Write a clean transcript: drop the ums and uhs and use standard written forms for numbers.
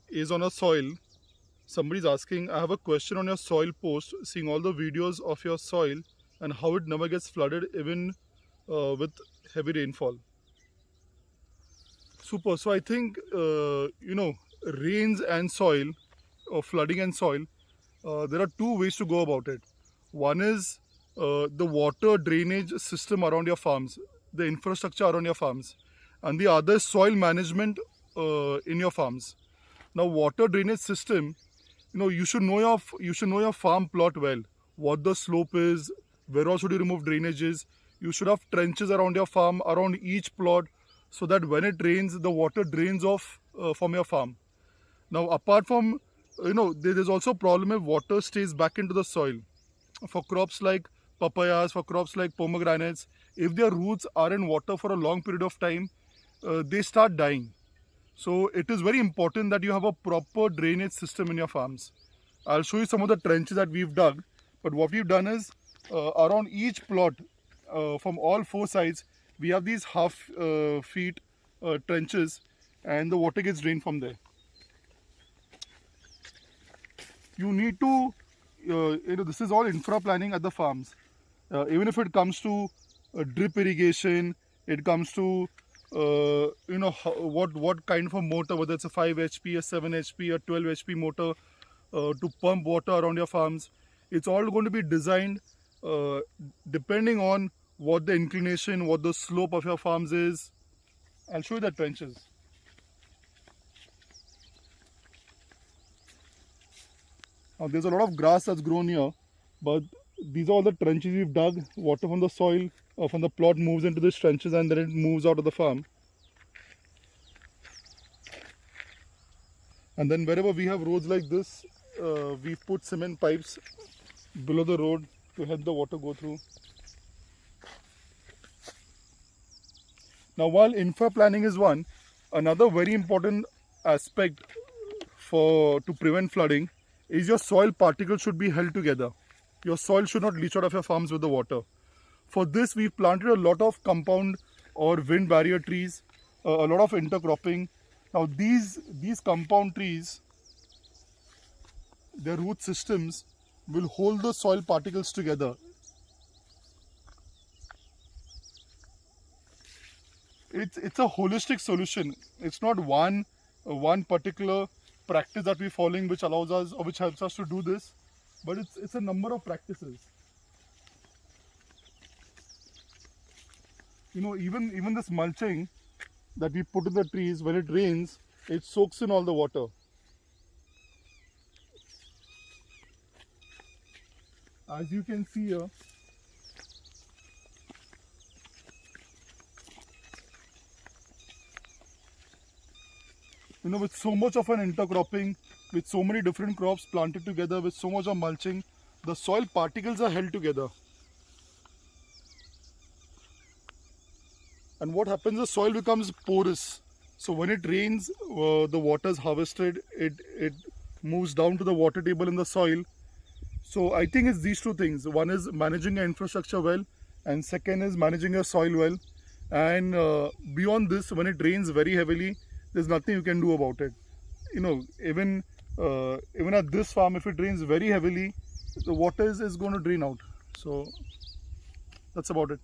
is on a soil. Somebody's asking, I have a question on your soil post, seeing all the videos of your soil and how it never gets flooded even with heavy rainfall. Super. So I think, rains and soil, or flooding and soil, there are two ways to go about it. One is the water drainage system around your farms, the infrastructure around your farms, and the other is soil management in your farms. Now, water drainage system, you should know your farm plot well. What the slope is, where all should you remove drainages. You should have trenches around your farm, around each plot, so that when it rains, the water drains off from your farm. Now, apart from, there's also a problem if water stays back into the soil. For crops like papayas, for crops like pomegranates, if their roots are in water for a long period of time, they start dying. So it is very important that you have a proper drainage system in your farms. I'll show you some of the trenches that we've dug. But what we've done is, around each plot, from all four sides, we have these half feet trenches, and the water gets drained from there. You need to, this is all infra planning at the farms. Even if it comes to drip irrigation, it comes to, what kind of a motor, whether it's a 5 HP, a 7 HP, a 12 HP motor to pump water around your farms. It's all going to be designed uh, depending on what the inclination, what the slope of your farms is. I'll show you the trenches. Now, there's a lot of grass that's grown here, but these are all the trenches we've dug. Water from the soil, from the plot moves into these trenches, and then it moves out of the farm. And then wherever we have roads like this, we've put cement pipes below the road to help the water go through. Now, while infra planning is one, another very important aspect to prevent flooding is your soil particles should be held together. Your soil should not leach out of your farms with the water. For this, we've planted a lot of compound or wind barrier trees, a lot of intercropping. Now, these compound trees, their root systems will hold the soil particles together. It's a holistic solution. It's not one particular practice that we're following which allows us or which helps us to do this, but it's a number of practices. Even this mulching that we put in the trees, when it rains, it soaks in all the water. As you can see here, with so much of an intercropping, with so many different crops planted together, with so much of mulching, the soil particles are held together. And what happens, the soil becomes porous. So when it rains, the water is harvested, it moves down to the water table in the soil. So I think it's these two things. One is managing your infrastructure well, and second is managing your soil well. And beyond this, when it rains very heavily, there's nothing you can do about it. Even at this farm, if it rains very heavily, the water is going to drain out. So that's about it.